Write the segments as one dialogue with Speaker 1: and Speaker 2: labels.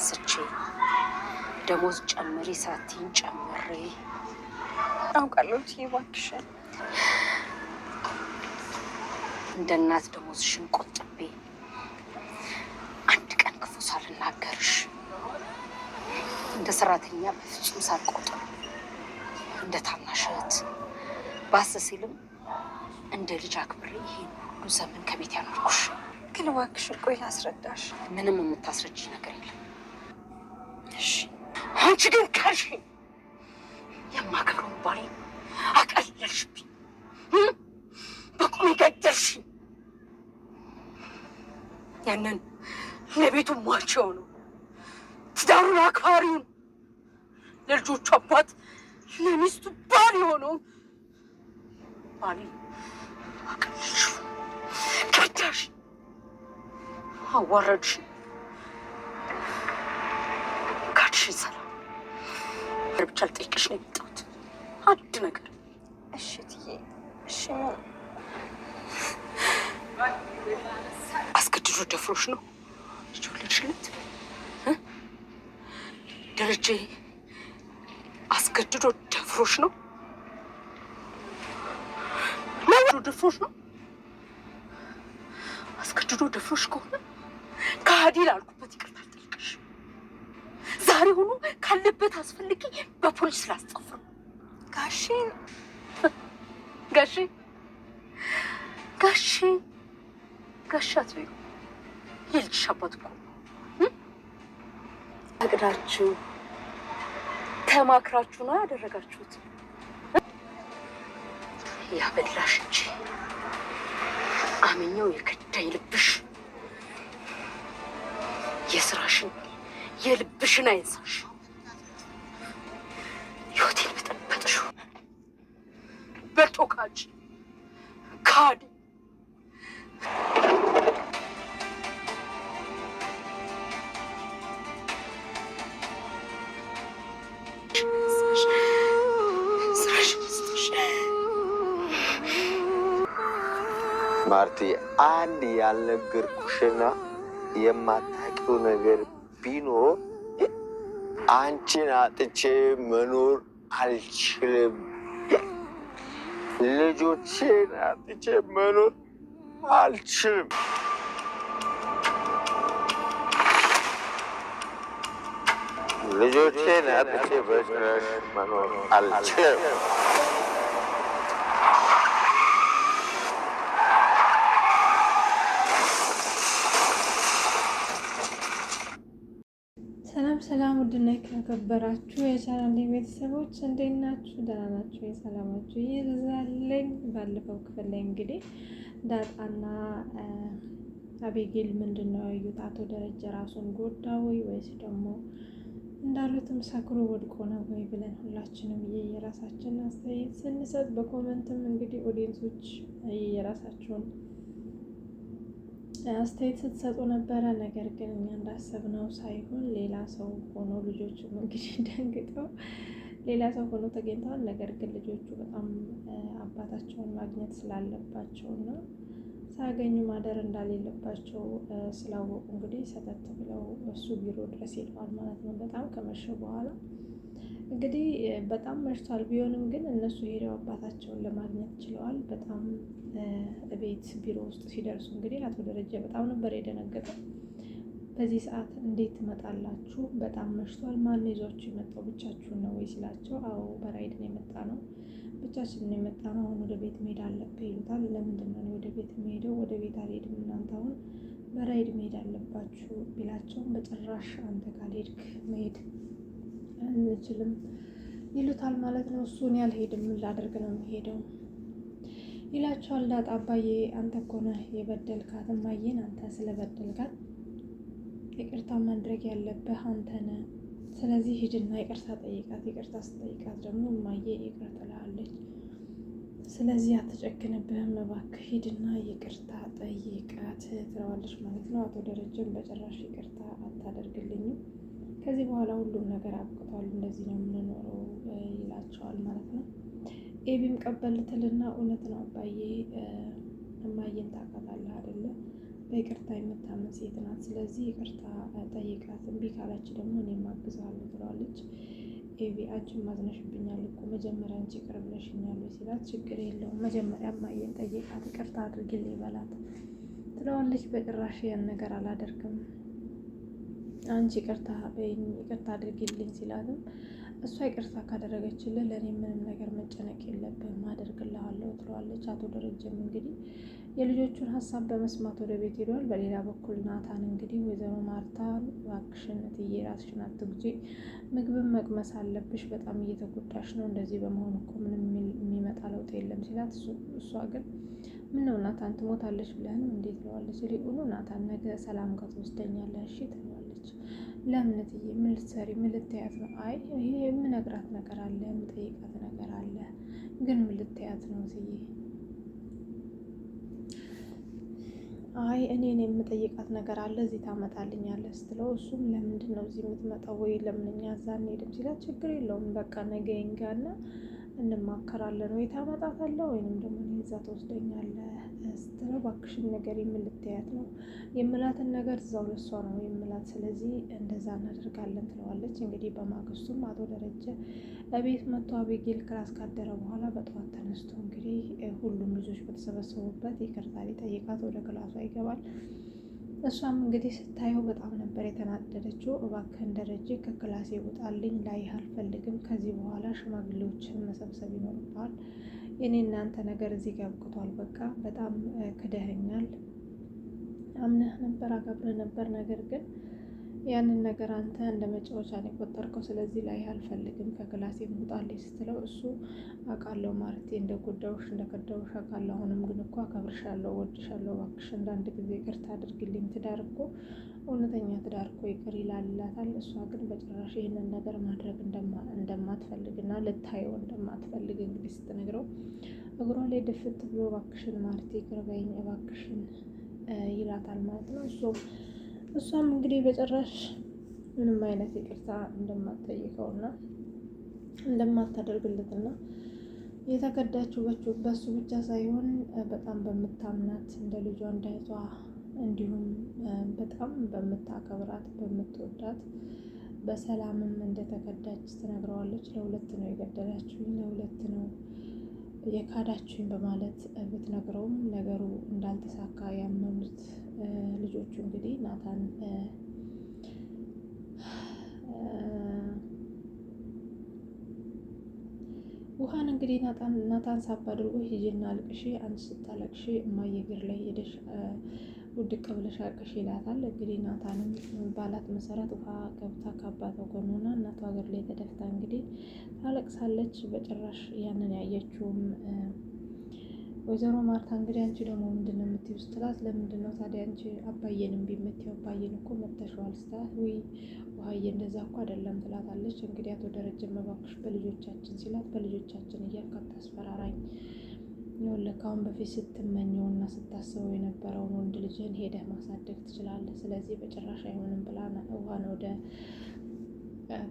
Speaker 1: አንስቼ ደሞዝ ጨምሪ ሳትይኝ ጨምሬ
Speaker 2: አውቃለሁ። እባክሽን
Speaker 1: እንደ እናት ደሞዝሽን ቆጥቤ አንድ ቀን ክፉ ሳልናገርሽ እንደ ሰራተኛ በፍጹም ሳልቆጥር እንደ ታናሽ እህት ባስ ሲልም እንደ ልጅ አክብሬ ይሄን ሁሉ ዘመን ከቤት ያኖርኩሽ።
Speaker 2: ግን እባክሽን ቆይ ላስረዳሽ።
Speaker 1: ምንም የምታስረጅ ነገር የለም። እሺ አንቺ ግን ካልሽ የማከብረውን ባሌ አቀለልሽብኝ፣ በቁም ገደልሽ። ያንን ለቤቱ ሟች የሆነው ትዳሩን አክባሪውን ለልጆቹ አባት ለሚስቱ ባል የሆነው ባሌ አቀለልሽ፣ ገዳሽ፣ አዋረድሽ። ካድሽኝ ሰላም ብቻ ልጠይቅሽ ነው የመጣሁት አንድ ነገር።
Speaker 2: እሺ እትዬ፣ እሺ።
Speaker 1: አስገድዶ ደፍሮሽ ነው ልጅ ወለድሽለት? ደረጀ አስገድዶ ደፍሮሽ ነው? ደፍሮሽ ነው? አስገድዶ ደፍሮሽ ከሆነ ከሃዲ ላልኩበት ይቅርታ አልጠይቅሽ። ዛሬ ሆኖ ካለበት አስፈልጌ በፖሊስ ላስጠፍር።
Speaker 2: ጋሼ
Speaker 1: ጋሼ ጋሼ ጋሼ አትበይው። የልጅሽ አባት እኮ ፈቅዳችሁ ተማክራችሁ ነው ያደረጋችሁት። ያበላሽ እንጂ አምኜው የከዳኝ ልብሽ የስራሽን የልብሽን አይንሳሽ። ህይወቴን በጠበጥሽው በልጦ ካጅ ካድ
Speaker 3: ማርቲ፣ አንድ ያልነገርኩሽና የማታውቂው ነገር ቢኖር አንቺን አጥቼ መኖር አልችልም። ልጆቼን አጥቼ መኖር አልችልም። ልጆቼን አጥቼ በጭራሽ መኖር አልችልም።
Speaker 4: ሰላም ውድና የተከበራችሁ የቻናሌ ቤተሰቦች እንዴት ናችሁ? ደህና ናችሁ? የሰላማችሁ ይብዛልኝ። ባለፈው ክፍል ላይ እንግዲህ ዳጣና አቤጌል ምንድን ነው ያዩት? አቶ ደረጀ ራሱን ጎዳ ወይ ወይስ ደግሞ እንዳሉትም ሰክሮ ወድቆ ነው ወይ ብለን ሁላችንም የራሳችንን አስተያየት ስንሰጥ በኮመንትም እንግዲህ ኦዲየንሶች የራሳቸውን አስተያየት ስትሰጡ ነበረ። ነገር ግን እኛ እንዳሰብነው ሳይሆን ሌላ ሰው ሆኖ ልጆቹም እንግዲህ ደንግጠው ሌላ ሰው ሆኖ ተገኝተዋል። ነገር ግን ልጆቹ በጣም አባታቸውን ማግኘት ስላለባቸው እና ሳያገኙ ማደር እንዳሌለባቸው ስላወቁ እንግዲህ ሰተት ብለው እሱ ቢሮ ድረስ ሄደዋል ማለት ነው። በጣም ከመሸ በኋላ እንግዲህ በጣም መሽቷል። ቢሆንም ግን እነሱ ሄደው አባታቸውን ለማግኘት ችለዋል። በጣም ቤት ቢሮ ውስጥ ሲደርሱ እንግዲህ አቶ ደረጀ በጣም ነበር የደነገጠው። በዚህ ሰዓት እንዴት ትመጣላችሁ? በጣም መሽቷል። ማን ይዟችሁ የመጣው? ብቻችሁን ነው ወይ ሲላቸው፣ አዎ በራይድ ነው የመጣ ነው፣ ብቻችን ነው የመጣ ነው። አሁን ወደ ቤት መሄድ አለብህ ይሉታል። ለምንድን ነው ወደ ቤት የምሄደው? ወደ ቤት አልሄድም፣ እናንተ አሁን በራይድ መሄድ አለባችሁ ቢላቸውም በጭራሽ አንተ ካልሄድክ መሄድ አንችልም ይሉታል ማለት ነው። እሱን ያልሄድም ምን ላደርግ ነው የሚሄደው ይላቸዋል። ዳጣ አባዬ አንተ እኮ ነህ የበደልካት፣ እማዬን አንተ ስለበደልካት ይቅርታ ማድረግ ያለብህ አንተ ነህ። ስለዚህ ሂድና ይቅርታ ጠይቃት። ይቅርታ ስጠይቃት ደግሞ እማዬ ይቅር ትልሃለች። ስለዚህ አትጨክንብህም፣ እባክህ ሂድና ይቅርታ ጠይቃት ትለዋለች ማለት ነው። አቶ ደረጀም በጭራሽ ይቅርታ አታደርግልኝም፣ ከዚህ በኋላ ሁሉም ነገር አብቅቷል፣ እንደዚህ ነው የምንኖረው ይላቸዋል ማለት ነው። ኤቢም ቀበል ትልና እውነት ነው አባዬ፣ እማዬን ታውቃታለህ አይደለ? በይቅርታ የምታምን ሴት ናት። ስለዚህ ይቅርታ ጠይቃት፣ እምቢ ካላች ደግሞ እኔም አግዝሃለሁ ትለዋለች። ኤቢ አንቺን ማዝነሽብኛል እኮ መጀመሪያ አንቺ ይቅር ብለሽኛል ሲላት፣ ችግር የለውም መጀመሪያ እማዬን ጠይቃት፣ ይቅርታ አድርግልኝ በላት ትለዋለች። በጭራሽ ያን ነገር አላደርግም፣ አንቺ ይቅርታ በይኝ፣ ይቅርታ አድርግልኝ ሲላትም እሷ ይቅርታ ካደረገችልህ ለእኔ ምንም ነገር መጨነቅ የለብህም አደርግልሃለሁ ትለዋለች። አቶ ደረጀም እንግዲህ የልጆቹን ሀሳብ በመስማት ወደ ቤት ሄዷል። በሌላ በኩል ናታን እንግዲህ ወይዘሮ ማርታ እባክሽን እትዬ ራስሽን አትጉጂ፣ ምግብን መቅመስ አለብሽ፣ በጣም እየተጎዳሽ ነው፣ እንደዚህ በመሆኑ እኮ ምንም የሚመጣ ለውጥ የለም ሲላት፣ እሷ ግን ምን ነው ናታን ትሞታለች ብለህ ነው እንዴት ትለዋለች። ሊሆኑ ናታን ነገ ሰላም ጋር ትወስደኛለህ እሺ ትለዋለች። ለምን እትዬ ምን ልትሰሪ ምን ልትያት ነው? አይ ይሄ የምነግራት ነገር አለ የምጠይቃት ነገር አለ፣ ግን ምን ልትያት ነው እትዬ? አይ እኔን የምጠይቃት ነገር አለ እዚህ ታመጣልኛለህ ስትለው፣ እሱም ለምንድን ነው እዚህ የምትመጣው ወይ ለምን እኛ እዛ እንሄድም ሲላት፣ ችግር የለውም በቃ ነገ ይንጋና እንማከራለን፣ ወይ ታመጣታለህ ወይንም ደግሞ እዛ ትወስደኛለህ ስትለው፣ እባክሽን ነገር የምልትያት ነው የምላትን ነገር እዛው ለሷ ነው የምላት፣ ስለዚህ እንደዛ እናደርጋለን ትለዋለች። እንግዲህ በማግስቱም አቶ ደረጀ በቤት መጥቶ አቤጌል ክላስ ካደረ በኋላ በጠዋት ተነስቶ እንግዲህ ሁሉም ልጆች በተሰበሰቡበት ይቅርታ ሊጠይቃት ወደ ክላሷ ይገባል። እሷም እንግዲህ ስታየው በጣም ነበር የተናደደችው። እባክህን ደረጀ ከክላሴ ውጣልኝ፣ ላይህ አልፈልግም፣ ከዚህ በኋላ ሽማግሌዎችን መሰብሰብ ይኖርብሃል፣ የኔ እናንተ ነገር እዚህ ጋር አብቅቷል፣ በቃ በጣም ክደኸኛል፣ አምነህ ነበር አከብረህ ነበር፣ ነገር ግን ያንን ነገር አንተ እንደ መጫወቻ ነው የቆጠርከው፣ ስለዚህ ላይህ አልፈልግም፣ ከክላሴ ውጣልኝ ስትለው፣ እሱ አውቃለሁ ማለቴ እንደጎዳውሽ እንደከዳውሽ አውቃለሁ፣ አሁንም ግን እኮ አከብርሻለሁ፣ ወድሻለሁ፣ እባክሽ አንዳንድ ጊዜ ይቅርታ አድርግልኝ፣ ትዳር እኮ እውነተኛ ትዳር እኮ ይቅር ይላል ይላታል። እሷ ግን በጭራሽ ይህንን ነገር ማድረግ እንደማትፈልግና ልታየው እንደማትፈልግ እንግዲህ ስትነግረው እግሯ ላይ ድፍት ብሎ እባክሽን ማለቴ ይቅር በይኝ እባክሽን ይላታል ማለት ነው። እሷም እንግዲህ በጭራሽ ምንም አይነት ይቅርታ እንደማትጠይቀውና እንደማታደርግለትና የተከዳችው በሱ ብቻ ሳይሆን በጣም በምታምናት እንደ ልጇ እንዳይቷ እንዲሁም በጣም በምታከብራት በምትወዳት በሰላምም እንደተከዳች ትነግረዋለች። ለሁለት ነው የገደላችሁኝ፣ ለሁለት ነው የካዳችሁኝ በማለት ብትነግረውም ነገሩ እንዳልተሳካ ያመኑት ልጆቹ እንግዲህ ናታን ውሃን እንግዲህ ናታን ሳብ አድርጎ ሂጂና አልቅሺ፣ አንቺ ስታለቅሺ እማዬ እግር ላይ ሄደሽ ውድቅ ብለሽ አልቅሺ ይላታል። እንግዲህ ናታንም ባላት መሰረት ውሃ ገብታ ከአባቷ ጎን ሆና እናቷ እግር ላይ ተደፍታ እንግዲህ ታለቅሳለች። በጭራሽ ያንን ያየችውም ወይዘሮ ማርታ እንግዲህ አንቺ ደግሞ ምንድን ነው የምትይው ስትላት፣ ለምንድን ነው ታዲያ አንቺ አባዬን እምቢ የምትይው? አባዬን እኮ መተሽዋል ስትላት፣ ውይ ውሃዬ እንደዛ እኮ አይደለም ትላታለች። እንግዲህ አቶ ደረጀ እባክሽ በልጆቻችን ሲላት፣ በልጆቻችን እያልክ አታስፈራራኝ፣ ይኸውልህ ከአሁን በፊት ስትመኘውና ስታስበው የነበረውን ወንድ ልጅህን ሄደህ ማሳደግ ትችላለህ፣ ስለዚህ በጭራሽ አይሆንም ብላ ውሃን ወደ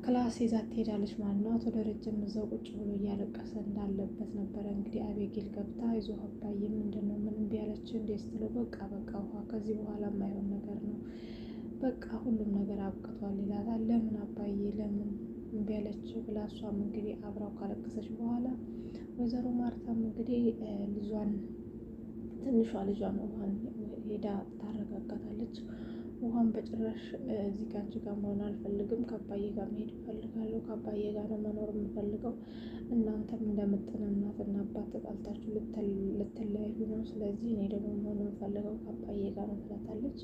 Speaker 4: ክላስ ይዛት ትሄዳለች ማለት ነው። አቶ ደረጀም እዛው ቁጭ ብሎ እያለቀሰ እንዳለበት ነበረ እንግዲህ አቤጌል ገብታ አይዞህ አባዬ ምንድን ነው ምን እምቢ አለች እንዴ ስትለው፣ በቃ ውሃ ከዚህ በኋላ የማይሆን ነገር ነው፣ በቃ ሁሉም ነገር አብቅቷል ይላታል። ለምን አባዬ ለምን እምቢ አለች ብላ እሷም እንግዲህ አብራው ካለቀሰች በኋላ ወይዘሮ ማርታም እንግዲህ ትንሿ ልጇን ውሃን ሄዳ ታረጋጋታለች። ውሃን በጭራሽ እዚህ ጋር አንቺ ጋር መሆን አልፈልግም፣ ከአባዬ ጋር መሄድ እፈልጋለሁ፣ ከአባዬ ጋር ነው መኖር የምፈልገው፣ እናንተም እንደምጥን እናትና አባት ተጣልታችሁ ልትለያዩ ነው፣ ስለዚህ እኔ ደግሞ መሆን የምፈልገው ከአባዬ ጋር ነው ትላታለች።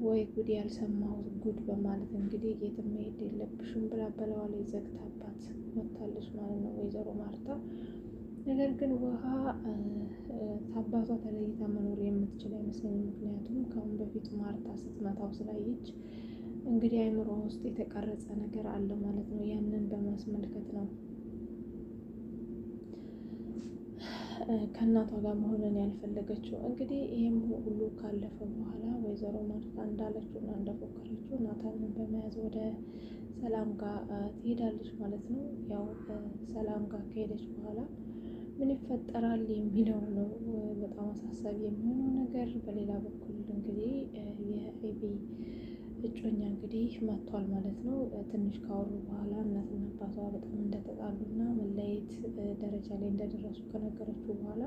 Speaker 4: ወይ ጉድ ያልሰማሁት ጉድ በማለት እንግዲህ የትም መሄድ የለብሽም ብላ በለዋ ላይ ዘግታባት መታለች ማለት ነው ወይዘሮ ማርታ። ነገር ግን ውሃ ከአባቷ ተለይታ መኖር የምትችል አይመስለኝም። ምክንያቱም ከአሁን በፊት ማርታ ስትመታው ስላየች እንግዲህ አይምሮ ውስጥ የተቀረጸ ነገር አለ ማለት ነው። ያንን በማስመልከት ነው ከእናቷ ጋር መሆንን ያልፈለገችው። እንግዲህ ይህም ሁሉ ካለፈ በኋላ ወይዘሮ ማርታ እንዳለችው እና እንደፎከረችው ናታንን በመያዝ ወደ ሰላም ጋር ትሄዳለች ማለት ነው። ያው ሰላም ጋር ከሄደች በኋላ ምን ይፈጠራል የሚለው ነው በጣም አሳሳቢ የሚሆነው ነገር። በሌላ በኩል እንግዲህ የኤቢ እጮኛ እንግዲህ መጥቷል ማለት ነው። ትንሽ ካወሩ በኋላ እናትና አባቷ በጣም እንደተጣሉና መለያየት ደረጃ ላይ እንደደረሱ ከነገረችው በኋላ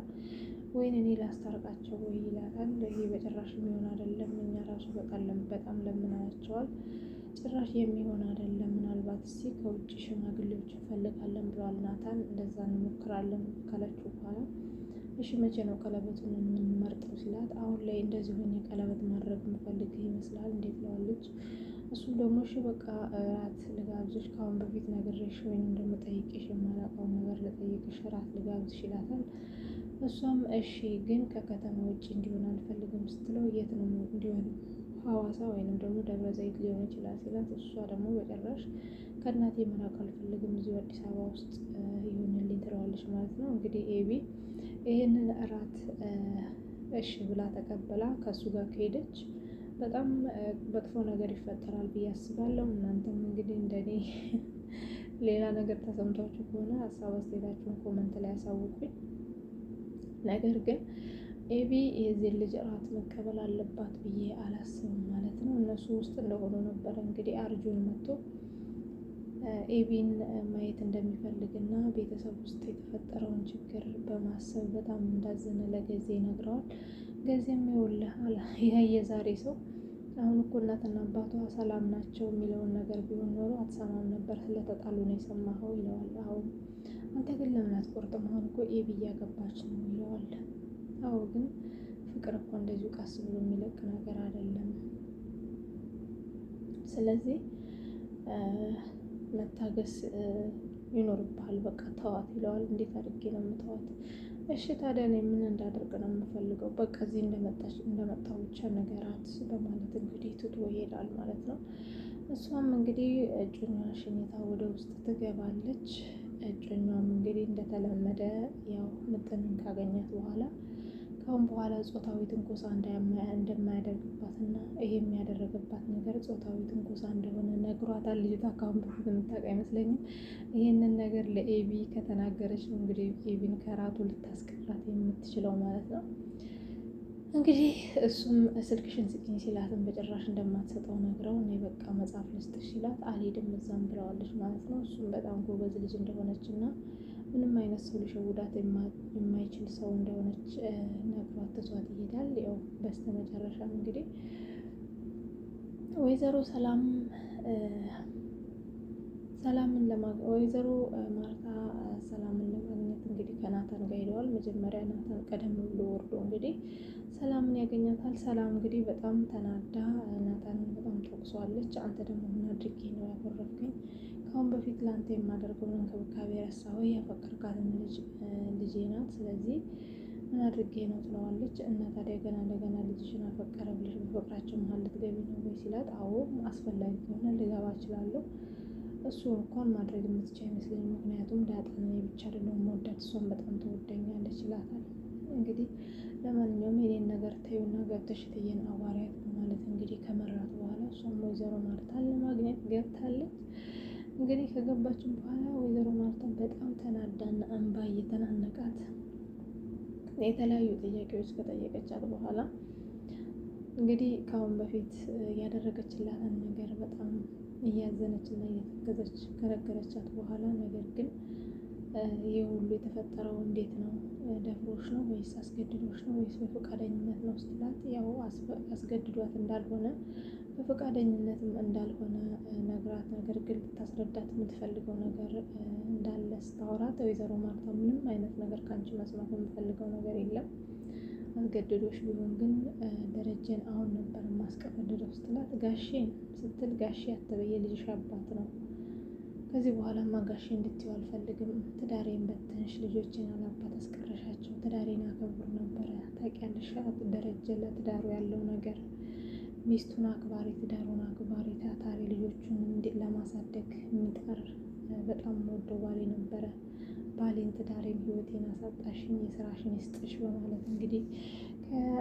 Speaker 4: ወይን እኔ ላስታርቃቸው ወይ ይላታል። ይሄ በጭራሽ የሚሆን አይደለም፣ እኛ ራሱ በጣም ለምናያቸዋል፣ ጭራሽ የሚሆን አይደለም፣ ምናልባት እስኪ ከውጭ ሽማግሌዎች እንፈልጋለን ብለዋል ናታን፣ እንደዛ እንሞክራለን ካለችው በኋላ እሺ መቼ ነው ቀለበቱን የምንመርጠው ሲላት፣ አሁን ላይ እንደዚህ ሆኜ ቀለበት ማድረግ የምፈልግ ይመስላል እንዴት ትለዋለች። እሱም ደግሞ እሺ በቃ ራት ልጋብዝሽ፣ ከአሁን በፊት ነግሬሽ ወይም ደግሞ ጠይቄሽ የማላውቀውን ነገር ልጠይቅሽ ራት ልጋብዝሽ ይላታል። እሷም እሺ ግን ከከተማ ውጭ እንዲሆን አልፈልግም ስትለው፣ የት ነው እንዲሆን? ሐዋሳ ወይንም ደግሞ ደብረ ዘይት ሊሆን ይችላል ሲላት፣ እሷ ደግሞ በጭራሽ ከእናቴ መራቅ አልፈልግም እዚሁ አዲስ አበባ ውስጥ ይሆንልኝ ትለዋለች ማለት ነው። እንግዲህ ኤቢ ይህንን እራት እሺ ብላ ተቀበላ ከእሱ ጋር ከሄደች በጣም መጥፎ ነገር ይፈጠራል ብዬ አስባለሁ። እናንተም እንግዲህ እንደኔ ሌላ ነገር ተሰምቷችሁ ከሆነ ሀሳብ አስተያየታችሁን ኮመንት ላይ ያሳውቁኝ። ነገር ግን ኤቢ የዚህ ልጅ እራት መቀበል አለባት ብዬ አላስብም ማለት ነው። እነሱ ውስጥ እንደሆኑ ነበረ እንግዲህ አርጁን መጥቶ ኤቢን ማየት እንደሚፈልግና ቤተሰብ ውስጥ የተፈጠረውን ችግር በማሰብ በጣም እንዳዘነ ለገዜ ይነግረዋል። ገዜም ይኸውልህ የዛሬ ሰው አሁን እኮ እናትና አባቷ ሰላም ናቸው የሚለውን ነገር ቢሆን ኖሮ አትሰማም ነበር፣ ስለተጣሉ ነው የሰማኸው ይለዋል። አሁን አንተ ግን ለምን አትቆርጥም? አሁን እኮ ኤቢ እያገባች ነው ይለዋል። አዎ ግን ፍቅር እኮ እንደዚሁ ቀስ ብሎ የሚለቅ ነገር አይደለም፣ ስለዚህ መታገስ ይኖርብሃል፣ በቃ ተዋት ይለዋል። እንዴት አድርጌ ነው የምተዋት? እሺ ታዲያ እኔ ምን እንዳደርግ ነው የምፈልገው? በቃ እዚህ እንደመጣው ብቻ ነገራት በማለት እንግዲህ ትቶ ይሄዳል ማለት ነው። እሷም እንግዲህ እጮኛ ሽኝታ ወደ ውስጥ ትገባለች። እጮኛውም እንግዲህ እንደተለመደ ያው ምጥንን ካገኛት በኋላ ካሁን በኋላ ጾታዊ ትንኮሳ እንደማያደርግባትና ይሄ የሚያደረገባት ነገር ጾታዊ ትንኮሳ እንደሆነ ነግሯታል። ልጅቷ ካሁን በፊት የምታውቅ አይመስለኝም። ይሄንን ነገር ለኤቢ ከተናገረች ነው እንግዲህ ኤቢን ከራቱ ልታስቀራት የምትችለው ማለት ነው። እንግዲህ እሱም ስልክሽን ስጭኝ ሲላትን በጭራሽ እንደማትሰጠው ነግረው እኔ በቃ መጽሐፍ ልስጥሽ ሲላት አልሄድም እዛም ብለዋለች ማለት ነው። እሱም በጣም ጎበዝ ልጅ እንደሆነች እና ምንም አይነት ሰው ሊሸውዳት የማይችል ሰው እንደሆነች ነግሯት ትቷት ይሄዳል። ያው በስተመጨረሻም እንግዲህ ወይዘሮ ወይዘሮ ማርታ ሰላምን ለማግኘት እንግዲህ ከናታን ጋር ሄደዋል። መጀመሪያ ናታን ቀደም ብሎ ወርዶ እንግዲህ ሰላምን ያገኛታል። ሰላም እንግዲህ በጣም ተናዳ ናታንን በጣም ተወቅሷለች። አንተ ደግሞ ምን አድርጌ ነው ያኮረፍከኝ? ካሁን በፊት ለአንተ የማደርገውን እንክብካቤ ረሳህ ወይ? ያፈቀርካትን ልጄ ናት፣ ስለዚህ ምን አድርጌ ነው ትለዋለች። እና ታዲያ ገና እንደገና ልጅሽን አፈቀረ ብለሽ በፍቅራቸው መሀል ልትገቢ ነው ወይ ሲላት፣ አዎ አስፈላጊ ከሆነ ልገባ እችላለሁ፣ እሱ እንኳን ማድረግ የምትችል አይመስለኝም፣ ምክንያቱም ዳጣን እኔ ብቻ አይደለሁም መወዳት እሷን በጣም ትወደኛለች ይላታል። እንግዲህ ለማንኛውም የኔን ነገር ተይውና ገብተሽ እትዬን አዋሪያት ማለት እንግዲህ ከመራት በኋላ እሷም ወይዘሮ ማርታን ለማግኘት ገብታለች። እንግዲህ ከገባችን በኋላ ወይዘሮ ማርታን በጣም ተናዳና እንባ እየተናነቃት የተለያዩ ጥያቄዎች ከጠየቀቻት በኋላ እንግዲህ ከአሁን በፊት ያደረገችላትን ነገር በጣም እያዘነች እና እየተከዘች ከነገረቻት በኋላ ነገር ግን ይህ ሁሉ የተፈጠረው እንዴት ነው? ደፍሮሽ ነው ወይስ አስገድዶሽ ነው ወይስ በፈቃደኝነት ነው ስትላት፣ ያው አስገድዷት እንዳልሆነ በፈቃደኝነትም እንዳልሆነ ነግራት፣ ነገር ግን ልታስረዳት የምትፈልገው ነገር እንዳለ ስታወራት፣ ወይዘሮ ማርታ ምንም አይነት ነገር ከአንቺ መስማት የምፈልገው ነገር የለም፣ አስገድዶሽ ቢሆን ግን ደረጀን አሁን ነበር የማስቀመጥለው ስትላት፣ ጋሼን ስትል ጋሼ አትበይ የልጅሽ አባት ነው፣ ከዚህ በኋላማ ጋሼ እንድትይው አልፈልግም፣ ትዳሬን በትንሽ ልጆችን አላባት አስቀረሻቸው፣ ትዳሬን አከብር ነበረ ታውቂያለሽ፣ ደረጀ ለትዳሩ ያለው ነገር ሚስቱን አክባሪ፣ ትዳሩን አክባሪ፣ ታታሪ፣ ልጆቹን ለማሳደግ የሚጠር በጣም ወደው ባሌ ነበረ፣ ባሌን፣ ትዳሬን፣ ህይወቴን አሳጣሽኝ፣ የስራሽን ይስጥሽ በማለት እንግዲህ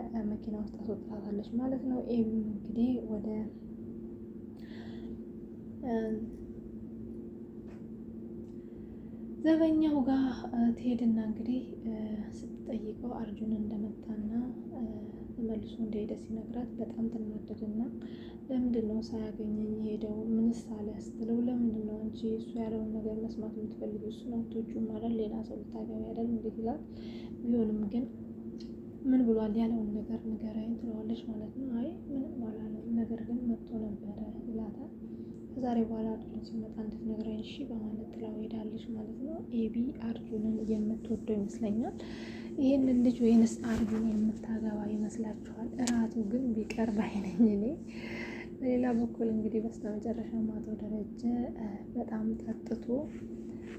Speaker 4: ከመኪና ውስጥ አስወጣታለች ማለት ነው። ኤቢም እንግዲህ ወደ ዘበኛው ጋር ትሄድና እንግዲህ ስትጠይቀው አርጁን እንደመጣና ተመልሶ እንደሄደ ሲነግራት በጣም ትናደድና ለምንድን ነው ሳያገኘኝ የሄደው? ምንስ አለ ስትለው ለምንድን ነው አንቺ እሱ ያለውን ነገር መስማት የምትፈልጊው? እሱ ነውቶቹ ማለት ሌላ ሰው ልታገቢ አይደል እንዴት ይላል። ቢሆንም ግን ምን ብሏል ያለውን ነገር ንገረኝ ትለዋለች ማለት ነው። አይ ምንም አላለም፣ ነገር ግን መጥቶ ነበረ ይላታል። ከዛሬ በኋላ አርጁን ሲመጣ እንድትነግረኝ እሺ በማለት ጥላው ሄዳለች ማለት ነው። ኤቢ አርጁንን የምትወደው ይመስለኛል። ይህንን ልጅ ወይንስ አርጁን የምታገባ ይመስላችኋል? እራቱ ግን ቢቀር ባይነኝ እኔ። በሌላ በኩል እንግዲህ በስተመጨረሻ አቶ ደረጀ በጣም ጠጥቶ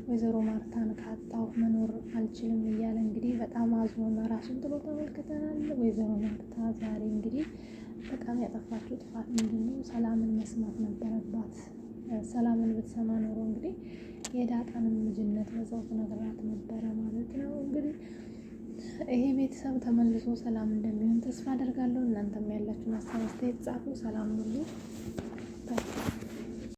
Speaker 4: ወይዘሮ ማርታን ካጣሁ መኖር አልችልም እያለ እንግዲህ በጣም አዝኖና ራሱን ጥሎ ተመልክተናል። ወይዘሮ ማርታ ዛሬ እንግዲህ በጣም ያጠፋችው ጥፋት ምንድነው? ሰላምን መስማት ነበረባት። ሰላምን ብትሰማ ኖሮ እንግዲህ የዳጣንም ልጅነት በዛው ትነግራት ነበረ ማለት ነው። እንግዲህ ይሄ ቤተሰብ ተመልሶ ሰላም እንደሚሆን ተስፋ አደርጋለሁ። እናንተም ያላችሁን ሀሳብ አስተያየት ጻፉ። ሰላም ሁሉ